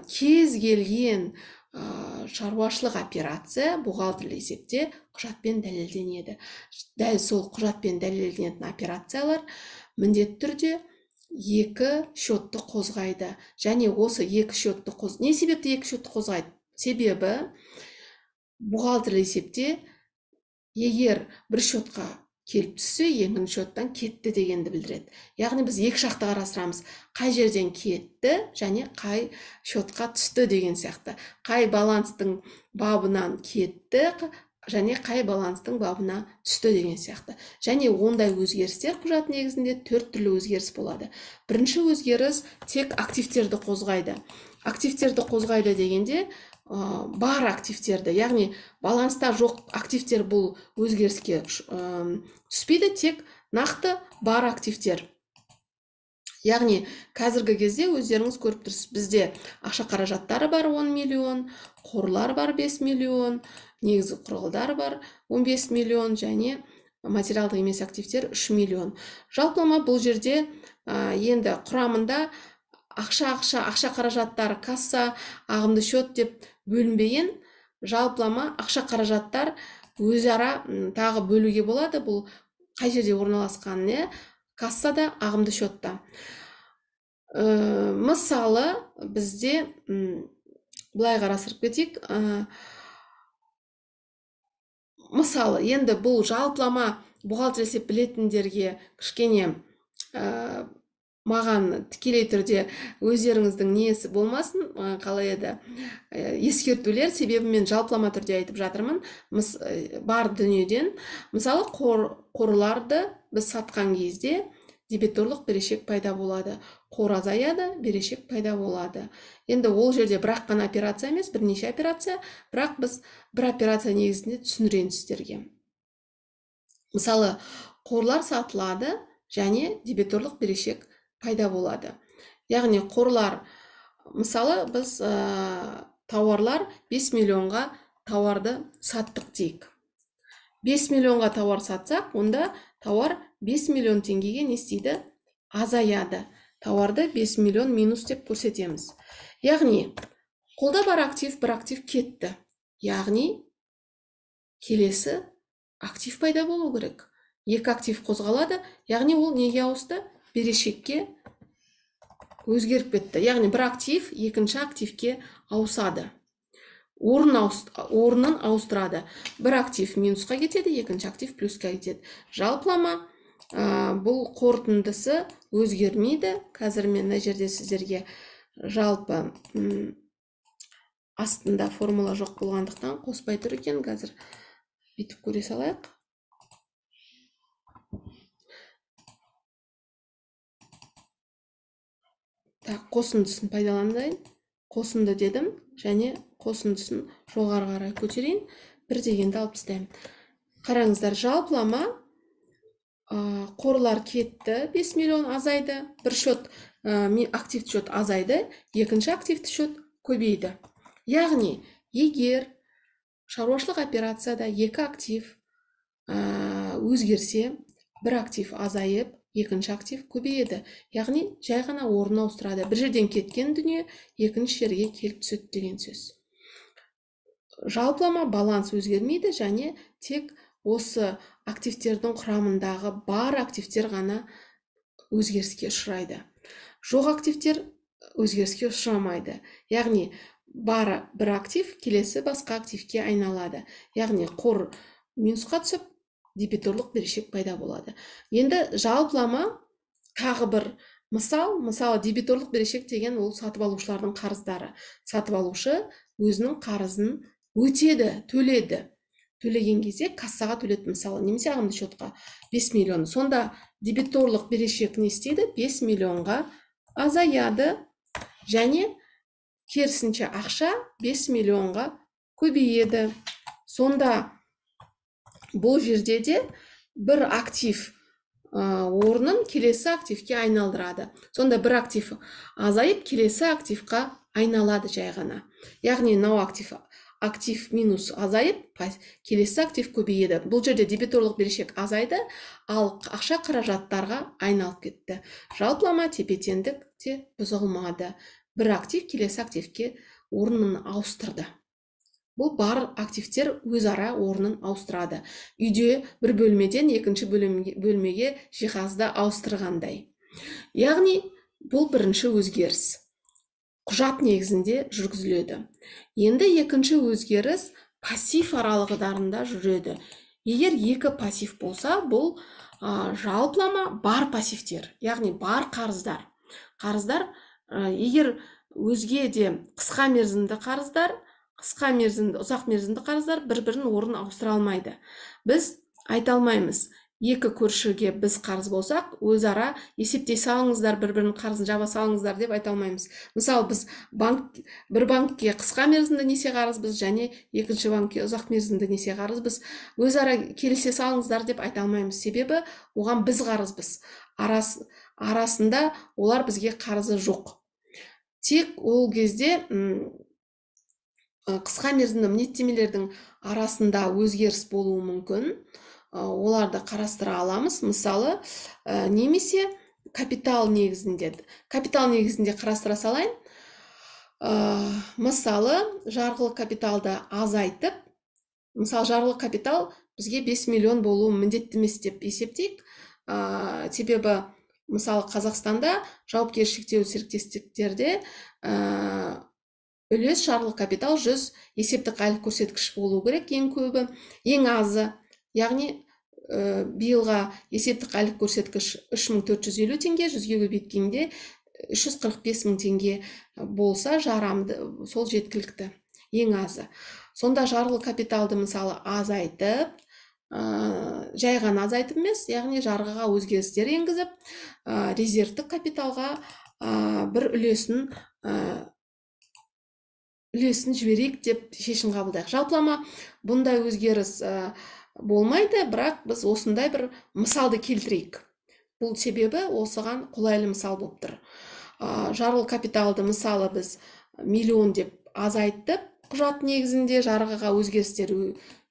кез келген шаруашылық операция бухгалтерлік есепте құжатпен дәлелденеді. Дәл сол құжатпен дәлелденетін операциялар міндетті түрде екі шотты қозғайды. Және осы екі шотты не себепті екі шотты қозғайды? Себебі бухгалтерлік есепте егер бір шотқа келіп түссе, екінші шоттан кетті дегенді білдіреді. Яғни біз екі жақты қарастырамыз. Қай жерден кетті және қай шотқа түсті деген сияқты. Қай баланстың бабынан кетті және қай баланстың бабына түсті деген сияқты. Және ондай өзгерістер құжат негізінде 4 түрлі өзгеріс болады. Бірінші өзгеріс тек активтерді қозғайды. Активтерді қозғайды дегенде бар активтерді, яғни баланста жоқ активтер бұл өзгеріске түспейді, тек нақты бар активтер. Яғни қазіргі кезде өздеріңіз көріп тұрсыз, бізде ақша қаражаттары бар 10 миллион, қорлар бар 5 миллион, негізгі құралдар бар 15 миллион және материалдық емес активтер 3 миллион. Жалпылама бұл жерде енді құрамында ақша қаражаттары, касса, ағымды шот деп бөлінбеген, жалпылама ақша қаражаттар өзара тағы бөлуге болады. Бұл қай жерде орналасқан, кассада, ағымды шотта. Мысалы, бізде былай қарастырып кетейік. Мысалы, енді бұл жалпылама бухгалтер есеп білетіндерге кішкене маған тікелей түрде өздеріңіздің несі болмасын, қалай еді, ескертулер, себебі мен жалпылама түрде айтып жатырмын. Бар дүниеден, мысалы, қорларды біз сатқан кезде дебиторлық берешек пайда болады. Қор азаяды, берешек пайда болады. Енді ол жерде бірақ қана операция емес, бірнеше операция, бірақ біз бір операция негізінде түсіндіреміз сіздерге. Мысалы, қорлар сатылады және дебиторлық берешек пайда болады. Яғни қорлар, мысалы, біз тауарлар 5 миллионға тауарды саттық дейік. 5 миллионға тауар сатсақ, онда тауар 5 миллион теңгеге не істейді? Азаяды. Тауарды 5 миллион минус деп көрсетеміз. Яғни, қолда бар актив, бір актив кетті. Яғни, келесі актив пайда болу керек. Екі актив қозғалады, яғни ол неге ауысты? Берешекке өзгеріп кетті. Яғни бір актив екінші активке ауысады. Орнын ауыстырады. Бір актив минусқа кетеді, екінші актив плюсқа кетеді. Жалпылама бұл қорытындысы өзгермейді. Қазір мен мына жерде сіздерге жалпы астында формула жоқ болғандықтан қоспай тұр екен. Қазір бүйтіп көре салайық. Қосындысын пайдаланайын. Қосынды дедім, және қосындысын жоғары қарай көтерейін. Бір дегенді алып тастаймын. Қараңыздар, жалпылама қорлар кетті, 5 миллион азайды, бір шот, активті шот азайды, екінші активті шот көбейді. Яғни, егер шаруашылық операцияда екі актив өзгерсе, бір актив азайып, екінші актив көбейеді. Яғни, жай ғана орнын ауыстырады. Бір жерден кеткен дүние екінші жерге келіп түседі деген сөз. Жалпылама баланс өзгермейді, және тек осы активтердің құрамындағы бар активтер ғана өзгеріске ұшырайды. Жоқ активтер өзгеріске ұшырамайды. Яғни, бар бір актив келесі басқа активке айналады. Яғни, қор минусқа түсіп дебиторлық берешек пайда болады. Енді жалпылама тағы бір мысалы дебиторлық берешек деген ол сатып алушылардың қарыздары. Сатып алушы өзінің қарызын өтеді, төлеген кезде кассаға төледі, мысалы немесе ағымды счетқа 5 миллион. Сонда дебиторлық берешек не істейді? 5 миллионға азаяды, және керісінше ақша 5 миллионға көбейеді. Сонда бұл жерде де бір актив орнын келесі активке айналдырады. Сонда бір актив азайып, келесі активқа айналады жай ғана. Яғни мынау актив минус азайып, келесі актив көбейеді. Бұл жерде дебиторлық берешек азайды, ал ақша қаражаттарға айналып кетті. Жалпылама тепе-теңдік те бұзылмады. Бір актив келесі активке орнын ауыстырды. Бұл бар активтер өзара орнын ауыстырады. Үйде бір бөлмеден екінші бөлмеге жиһазды ауыстырғандай. Яғни бұл бірінші өзгеріс құжат негізінде жүргізіледі. Енді екінші өзгеріс пассив аралығыдарында жүреді. Егер екі пассив болса, бұл жалпылама бар пассивтер, яғни бар қарыздар. Егер өзге де қысқа мерзімді қарыздар, қысқа мерзімді, ұзақ мерзімді қарыздар бір-бірін орнын ауыстыра алмайды. Біз айта алмаймыз, екі көршіге біз қарыз болсақ, өзара есептей салыңыздар, бір-бірінің қарызын жаба салыңыздар деп айта алмаймыз. Мысалы, біз бір банкке қысқа мерзімді несие қарызбыз, және екінші банкке ұзақ мерзімді несие қарызбыз. Өзара келісе салыңыздар деп айта алмаймыз. Себебі оған біз қарызбыз. Арасында олар бізге қарызы жоқ. Тек ол кезде қысқа мерзімді мінеттемелердің арасында өзгеріс болуы мүмкін. Оларды қарастыра аламыз. Мысалы, немесе капитал негізінде қарастыра салайын. Мысалы, жарғылық капиталды азайтып, мысалы, жарғылық капитал бізге 5 миллион болуы міндетті емес деп есептейік. Себебі, мысалы, Қазақстанда жауапкершілігі шектеулі серіктестіктерде үлес жарғылық капитал 100 есептік айлық көрсеткіш болу керек, ең көбі, ең азы. Яғни биылға есептік айлық көрсеткіш 3450 теңге, 100-ге көбейткенде 345 мың теңге болса жарамды, сол жеткілікті, ең азы. Сонда жарғылық капиталды мысалы азайтып, жай ғана азайтып емес, яғни жарғыға өзгерістер енгізіп, резервтік капиталға бір үлесін жіберейік деп шешім қабылдайық. Жалпылама бұндай өзгеріс болмайды, бірақ біз осындай бір мысалды келтірейік. Бұл себебі осыған қолайлы мысал болып тұр. Жарғылық капиталды мысалы біз миллион деп азайттып, құжат негізінде жарғыға өзгерістер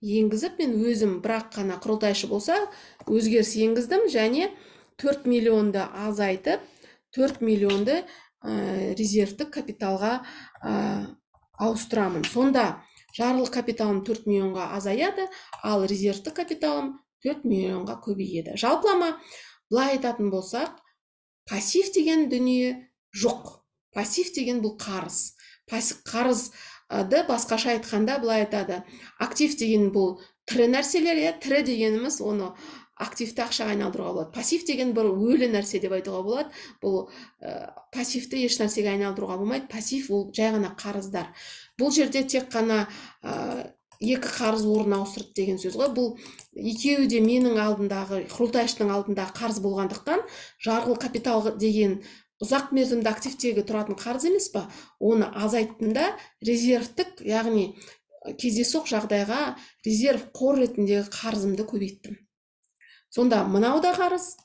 енгізіп, мен өзім бірақ қана құрылтайшы болса, өзгеріс енгіздім, және 4 миллионды азайтып, 4 миллионды резервтік капиталға ауыстырамын. Сонда жарғылық капиталым 4 миллионға азаяды, ал резервтік капиталым 4 миллионға көбейеді. Жалпылама былай айтатын болсақ, пассив деген дүние жоқ. Пассив деген бұл қарыз. Қарызды басқаша айтқанда былай айтады. Актив деген бұл тірі нәрселер, тірі дегеніміз оны активті ақшаға айналдыруға болады. Пассив деген бір өлі нәрсе деп айтуға болады. Бұл пассивті еш нәрсеге айналдыруға болмайды. Пассив ол жай ғана қарыздар. Бұл жерде тек қана екі қарыз орнын ауыстырды деген сөз ғой. Бұл екеуі де менің алдындағы, құрылтайшының алдындағы қарыз болғандықтан, жарғылық капитал деген ұзақ мерзімді активтегі тұратын қарыз емес па, оны азайттында резервтік, яғни кездейсоқ жағдайға резерв қор ретіндегі қарызымды көбейттім. Сонда мынау да қарыз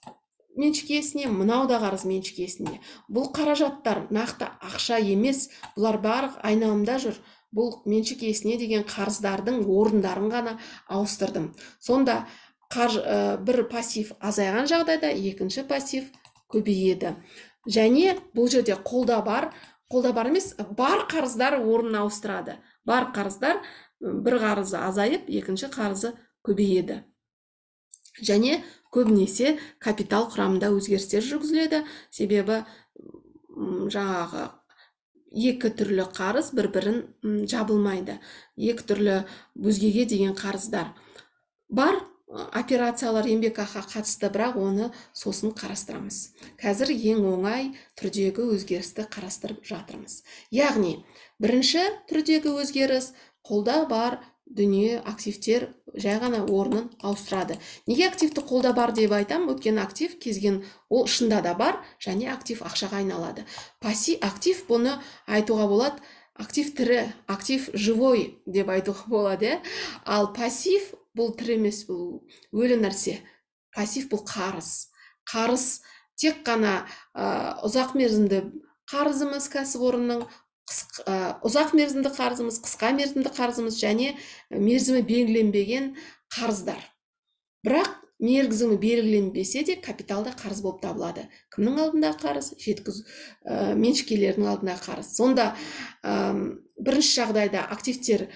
меншік иесіне, мынау да қарыз меншік иесіне. Бұл қаражаттар нақты ақша емес, бұлар барлық айналымда жүр. Бұл меншік иесіне деген қарыздардың орындарын ғана ауыстырдым. Сонда бір пассив азайған жағдайда екінші пассив көбейеді. Және бұл жерде қолда бар емес, бар қарыздар орнын ауыстырады. Бар қарыздар, бір қарызы азайып, екінші қарызы көбейеді. Және көбінесе капитал құрамында өзгерістер жүргізіледі. Себебі жаңағы екі түрлі қарыз бір-бірін жабылмайды. Екі түрлі өзгеге деген қарыздар. бар операциялар еңбекақыға қатысты, бірақ оны сосын қарастырамыз. Қазір ең оңай түрдегі өзгерісті қарастырып жатырмыз. Яғни, бірінші түрдегі өзгеріс қолда бар дүние, активтер жай ғана орнын ауыстырады. Неге активті қолда бар деп айтам? Өйткені актив кезген ол шында да бар, және актив ақшаға айналады. Актив бұны айтуға болады, актив тірі, актив живой деп айтуға болады. Ал пассив бұл тірі емес, бұл өлі нәрсе. Пассив бұл қарыз. Қарыз тек қана ұзақ мерзімді қарызымыз кәсіпорынның, ұзақ мерзімді қарызымыз, қысқа мерзімді қарызымыз және мерзімі белгіленбеген қарыздар. Бірақ мерзімі белгіленбесе де капиталда қарыз болып табылады. Кімнің алдындағы қарыз? Меншікелердің алдындағы қарыз. Сонда бірінші жағдайда активтер,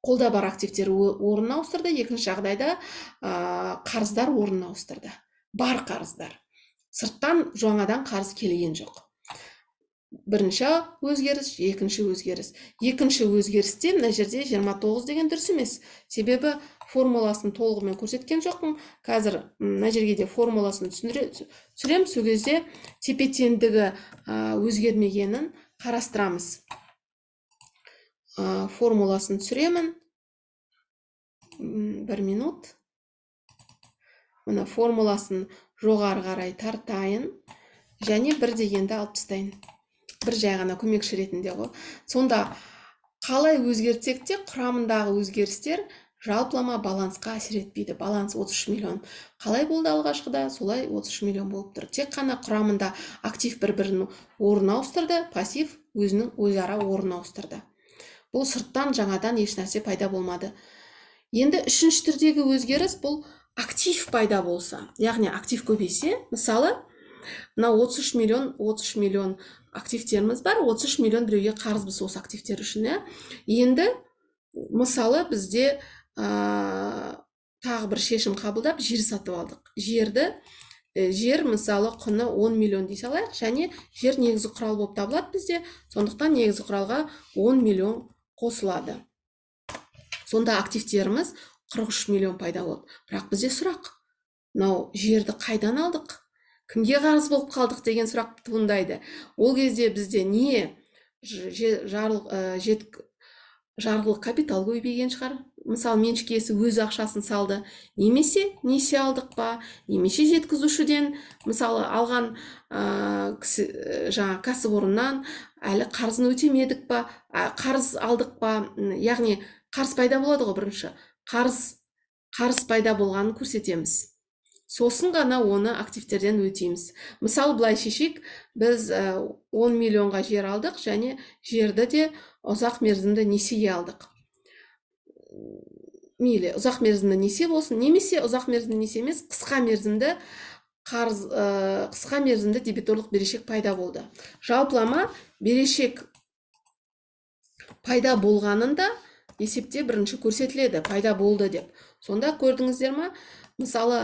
қолда бар активтер орнын ауыстырды, екінші жағдайда қарыздар орнын ауыстырды. Бар қарыздар. Сырттан жаңадан қарыз келген жоқ. Бірінші өзгеріс, екінші өзгеріс. Екінші өзгерісте мына жерде 29 деген дұрыс емес. Себебі формуласын толығымен көрсеткен жоқпын. Қазір мына жерге де формуласын түсірем, сол кезде тепе-теңдігі өзгермегенін қарастырамыз. Формуласын түсіремін. 1 минут. Мына формуласын жоғары қарай тартайын және 1 дегенді алып тастайын. Бір жай ғана көмекші ретінде ғой. Сонда қалай өзгертсек те құрамындағы өзгерістер жалпылама балансқа әсер етпейді. Баланс 33 миллион. Қалай болды алғашқыда? Солай 33 миллион болып тұр. Тек қана құрамында актив бір-бірінің орнын ауыстырды, пассив өзінің өзара орнын ауыстырды. Бұл сырттан жаңадан еш нәрсе пайда болмады. Енді үшінші түрдегі өзгеріс бұл актив пайда болса. Яғни актив көбейсе, мысалы, мына 33 миллион активтеріміз бар, 33 миллион біреуге қарызбыз осы активтер үшін. Енді мысалы бізде тағы бір шешім қабылдап жер сатып алдық. Жер мысалы құны 10 миллион дей салайық, және жер негізгі құрал болып табылады бізде, сондықтан негізгі құралға 10 миллион қосылады. Сонда активтеріміз 43 миллион пайда болды. Бірақ бізде сұрақ, мынау жерді қайдан алдық? Кімге қарыз болып қалдық деген сұрақ туындайды. Ол кезде бізде не жарғылық капитал көбейген шығар. Мысалы, меншік иесі өз ақшасын салды. Немесе несие алдық па, немесе жеткізушіден мысалы алған кәсіпорыннан әлі қарызын өтемедік па, қарыз алдық па. Яғни қарыз пайда болады ғой бірінші. Қарыз пайда болғанын көрсетеміз. Сосын ғана оны активтерден өтейміз. Мысалы, былай шешейік, біз 10 миллионға жер алдық және жерді де ұзақ мерзімді несие алдық. Мейлі, ұзақ мерзімді несие болсын, немесе ұзақ мерзімді несие емес, қысқа мерзімді дебиторлық берешек пайда болды. Жалпылама берешек пайда болғанында есепте бірінші көрсетіледі, пайда болды деп. Сонда көрдіңіздер ма? Мысалы,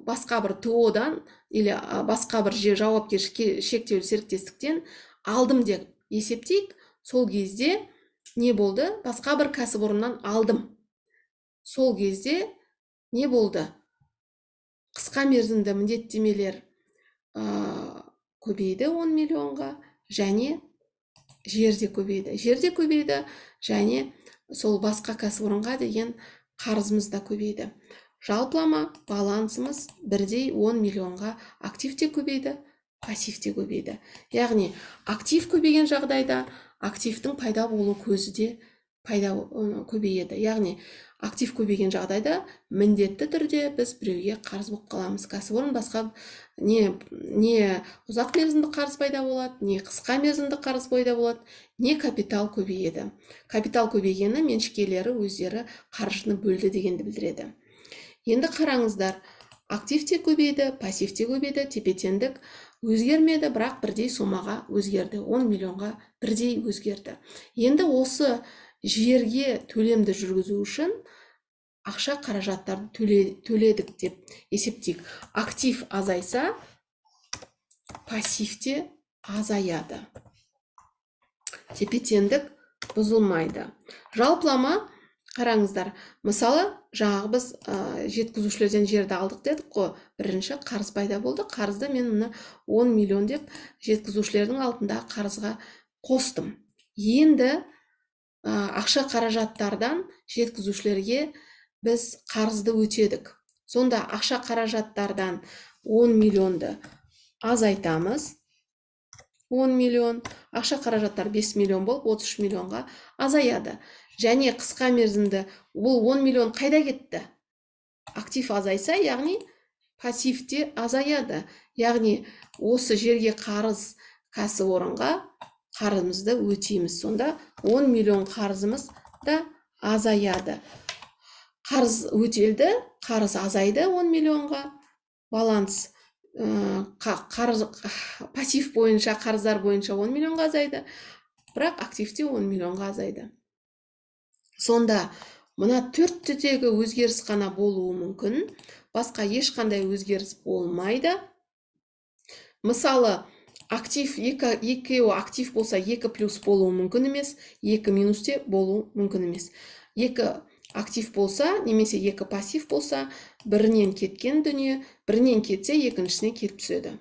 басқа бір ТО-дан или басқа бір жауапкершілігі шектеулі серіктестіктен алдым деп есептейік. Сол кезде не болды? Басқа бір кәсіпорыннан алдым. Сол кезде не болды? Қысқа мерзімді міндеттемелер көбейді 10 миллионға және жерде көбейді және сол басқа кәсіпорынға деген қарызымыз да көбейді. Жалпылама балансымыз бірдей 10 миллионға актив те көбейді, пассив те көбейді. Яғни актив көбейген жағдайда активтің пайда болу көзі де көбейеді. Яғни актив көбейген жағдайда міндетті түрде біз біреуге қарыз болып қаламыз. Кәсіпорын басқа не ұзақ мерзімді қарыз пайда болады, не қысқа мерзімді қарыз пайда болады, не капитал көбейеді. Капитал көбейгені меншікелері өздері қаржыны бөлді дегенді білдіреді. Енді қараңыздар, актив те көбейді, пассив те көбейді, тепе-теңдік өзгермеді, бірақ бірдей сомаға өзгерді, 10 миллионға бірдей өзгерді. Енді осы жерге төлемді жүргізу үшін ақша қаражаттарды төледік деп есептейік. Актив азайса, пассив те азаяды. Тепе-теңдік бұзылмайды. Жалпылама Қараңыздар, мысалы, жаңағы біз жеткізушілерден жерді алдық дедік қой. Бірінші қарыз пайда болды. Қарызды мен мына 10 миллион деп жеткізушілердің алдындағы қарызға қостым. Енді ақша қаражаттардан жеткізушілерге біз қарызды өтедік. Сонда ақша қаражаттардан 10 миллионды азайтамыз. 10 миллион, ақша қаражаттар 5 миллион болып 33 миллионға азаяды. Және қысқа мерзімді бұл 10 миллион қайда кетті? Актив азайса, яғни пассив те азаяды. Яғни осы жерге қарыз кәсіпорынға қарызымызды өтейміз. Сонда 10 миллион қарызымыз да азаяды. Қарыз өтелді, қарыз азайды 10 миллионға. Баланс пассив бойынша, қарыздар бойынша 10 миллионға азайды, бірақ активте 10 миллионға азайды. Сонда мына төрттегі өзгеріс қана болуы мүмкін, басқа ешқандай өзгеріс болмайды. Мысалы, актив, екеуі актив болса, 2 плюс болуы мүмкін емес, 2 минус те болуы мүмкін емес. 2 актив болса, немесе 2 пассив болса, бірінен кеткен дүние, бірінен кетсе, екіншісіне келіп түседі.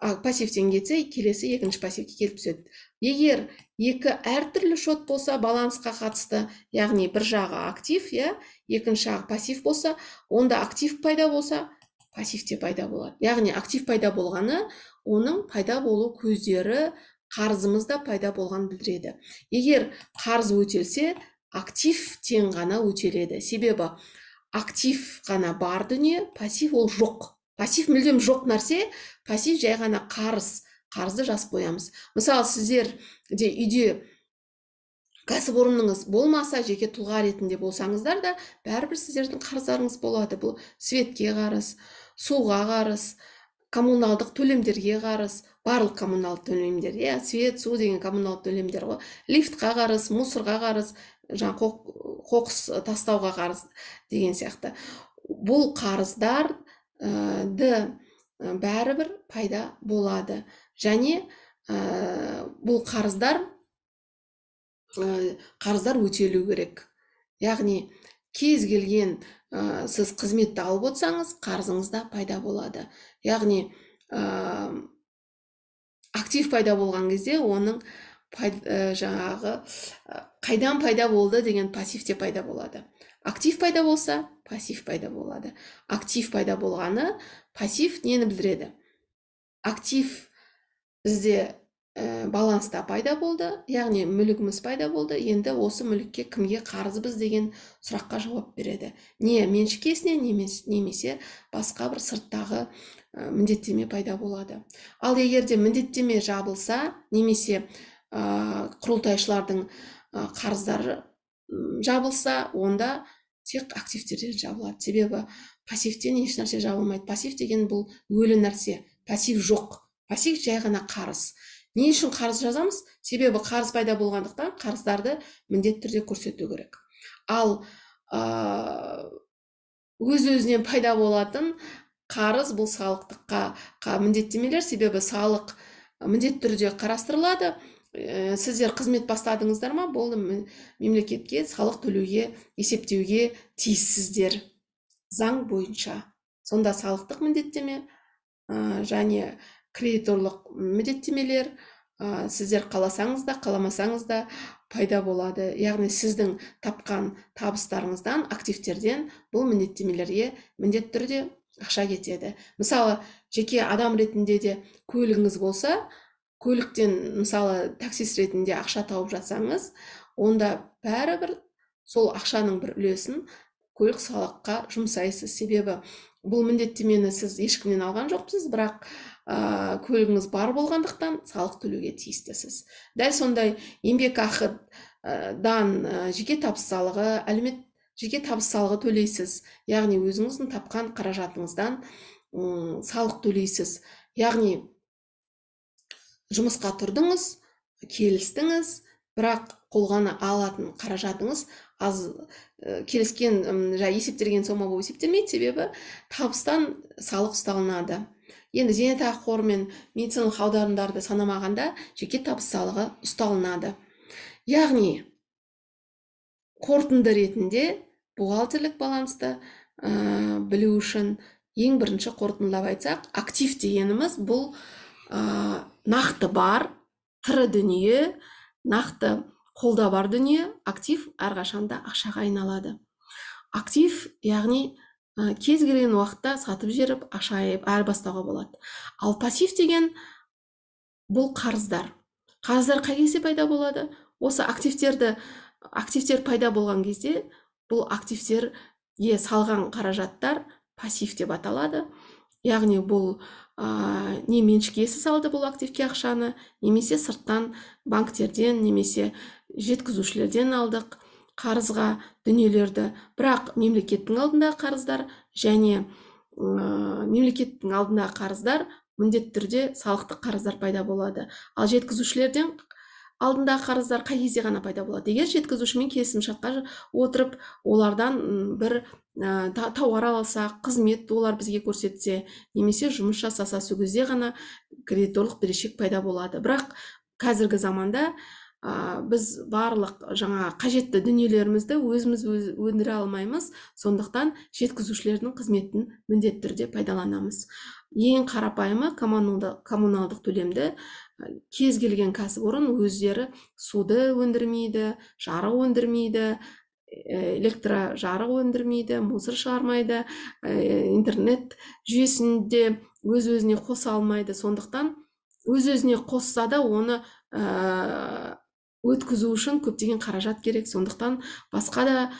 Пассивтен кетсе, келесі екінші пассивке келіп түседі. Егер 2 әртүрлі шот болса, балансқа қатысты, яғни бір жағы актив, екінші жағы пассив болса, онда актив пайда болса, пассив те пайда болады. Яғни актив пайда болғаны, оның пайда болу көздері қарызымызда пайда болған білдіреді. Егер қарыз өтелсе, актив тең ғана өтеледі. Себебі актив ғана бар дүние, пассив ол жоқ. Пассив мүлдем жоқ нәрсе, пассив жай ғана қарызды жазып қоямыз. Мысалы, сіздер де үйде кәсіпорыныңыз болмаса, жеке тұлға ретінде болсаңыздар да, бәрібір сіздердің қарыздарыңыз болады. Бұл светке қарыз, суға қарыз, коммуналдық төлемдерге қарыз, барлық коммуналдық төлемдер, свет, су деген коммуналдық төлемдер ғой. Лифтқа қарыз, мусорға қарыз, қоқыс тастауға қарыз деген сияқты. Бұл қарыздарды бәрібір пайда болады. Және бұл қарыздар өтелу керек. Яғни кез келген сіз қызметті алып отырсаңыз, қарызыңызда пайда болады. Яғни актив пайда болған кезде, оның жаңағы қайдан пайда болды деген пассивте пайда болады. Актив пайда болса, пассив пайда болады. Актив пайда болғаны, пассив нені білдіреді? Актив бізде баланста пайда болды, яғни мүлігіміз пайда болды. Енді осы мүлікке кімге қарызбыз деген сұраққа жауап береді. Не меншікесіне, немесе басқа бір сырттағы міндеттеме пайда болады. Ал егерде міндеттеме жабылса, немесе құрылтайшылардың қарыздары жабылса, онда тек активтерден жабылады. Себебі пассивтен еш нәрсе жабылмайды. Пассив деген бұл өлі нәрсе. Пассив жоқ. Пассив жай ғана қарыз. Не үшін қарыз жазамыз? Себебі қарыз пайда болғандықтан қарыздарды міндетті түрде көрсету керек. Ал өз-өзінен пайда болатын қарыз бұл салықтыққа міндеттемелер, себебі салық міндетті түрде қарастырылады. Сіздер қызмет бастадыңыздар ма? Болды, мемлекетке салық төлеуге, есептеуге тиіссіздер заң бойынша. Сонда салықтық міндеттеме және кредиторлық міндеттемелер сіздер қаласаңыз да, қаламасаңыз да пайда болады. Яғни сіздің тапқан табыстарыңыздан, активтерден бұл міндеттемелерге міндетті түрде ақша кетеді. Мысалы, жеке адам ретінде де көлігіңіз болса, көліктен, мысалы, таксист ретінде ақша тауып жатсаңыз, онда бәрібір сол ақшаның бір үлесін көлік салыққа жұмсайсыз. Себебі бұл міндеттемені сіз ешкімнен алған жоқсыз, бірақ көлігіңіз бар болғандықтан салық төлеуге тиістісіз. Дәл сондай еңбекақыдан жеке табыс салығы, жеке табыс салығы төлейсіз. Яғни өзіңіздің тапқан қаражатыңыздан салық төлейсіз. Яғни жұмысқа тұрдыңыз, келістіңіз, бірақ қолғаны алатын қаражатыңыз аз, келіскен есептелген сома болып есептелмейді, себебі табыстан салық ұсталынады. Енді зейнетақы қоры мен медициналық аударымдарды санамағанда жеке табыс салығы ұсталынады. Яғни қорытынды ретінде бухгалтерлік балансты білу үшін ең бірінші қорытындылап айтсақ, актив дегеніміз бұл нақты бар, тірі дүние, нақты қолда бар дүние. Актив әрқашанда ақшаға айналады. Актив, яғни кез келген уақытта сатып жіберіп, ақша айырбастауға болады. Ал пассив деген бұл қарыздар. Қарыздар қай кезде пайда болады? Осы активтер пайда болған кезде, бұл активтерге салған қаражаттар пассив деп аталады. Яғни бұл не меншік иесі салды бұл активке ақшаны, немесе сырттан банктерден, немесе жеткізушілерден алдық қарызға дүниелерді. Бірақ мемлекеттің алдындағы қарыздар және мемлекеттің алдындағы қарыздар міндетті түрде салықтық қарыздар пайда болады. Ал жеткізушілерден алдындағы қарыздар қай кезде ғана пайда болады? Егер жеткізушімен келісімшартқа отырып, олардан бір тауар алса, қызмет олар бізге көрсетсе, немесе жұмыс жасаса, сол кезде ғана кредиторлық берешек пайда болады. Бірақ қазіргі заманда біз барлық қажетті дүниелерімізді өзіміз өндіре алмаймыз, сондықтан жеткізушілердің қызметін міндетті түрде пайдаланамыз. Ең қарапайымы коммуналдық төлемді кез келген кәсіпорын өздері суды өндірмейді, жарық өндірмейді, электро жарық өндірмейді, мусор шығармайды, интернет жүйесінде өз-өзіне қоса алмайды. Сондықтан өз-өзіне қосса да оны өткізу үшін көптеген қаражат керек. Сондықтан басқа да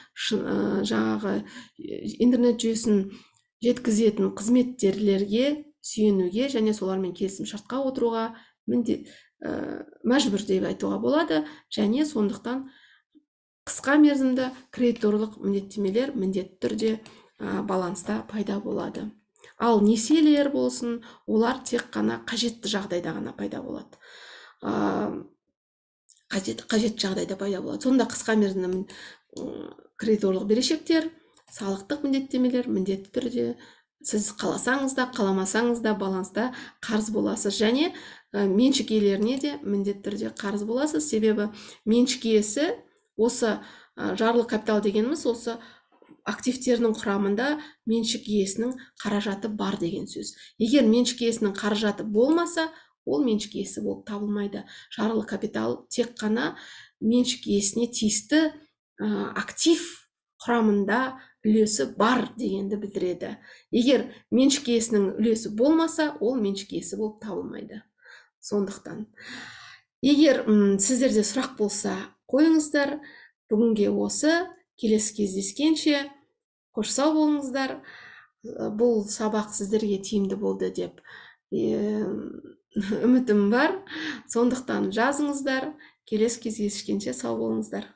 интернет жүйесін жеткізетін қызметтерге сүйенуге және солармен келісімшартқа отыруға мәжбүр деп айтуға болады. Және сондықтан қысқа мерзімді кредиторлық міндеттемелер міндетті түрде баланста пайда болады. Ал несиелер болсын, олар тек қана қажетті жағдайда ғана пайда болады. Қажет жағдайда пайда болады. Сонда қысқа мерзімді кредиторлық берешектер, салықтық міндеттемелер міндетті түрде сіз қаласаңыз да, қаламасаңыз да баланста қарыз боласыз. Және меншік иелеріне де міндетті түрде қарыз боласыз. Себебі меншік иесі осы жарлы капитал дегеніміз осы активтерінің құрамында меншік иесінің қаражаты бар деген сөз. Егер меншік иесінің қаражаты болмаса, ол меншік иесі болып табылмайды. Жарлы капитал тек қана меншік иесіне тиісті актив құрамында үлесі бар дегенді білдіреді. Егер меншік иесінің үлесі болмаса, ол меншік иесі болып табылмайды. Сондықтан, егер сіздерде сұрақ болса, қойыңыздар. Бүгінге осы, келесі кездескенше қош сау болыңыздар. Бұл сабақ сіздерге тиімді болды деп үмітім бар. Сондықтан жазыңыздар. Келесі кездескенше сау болыңыздар.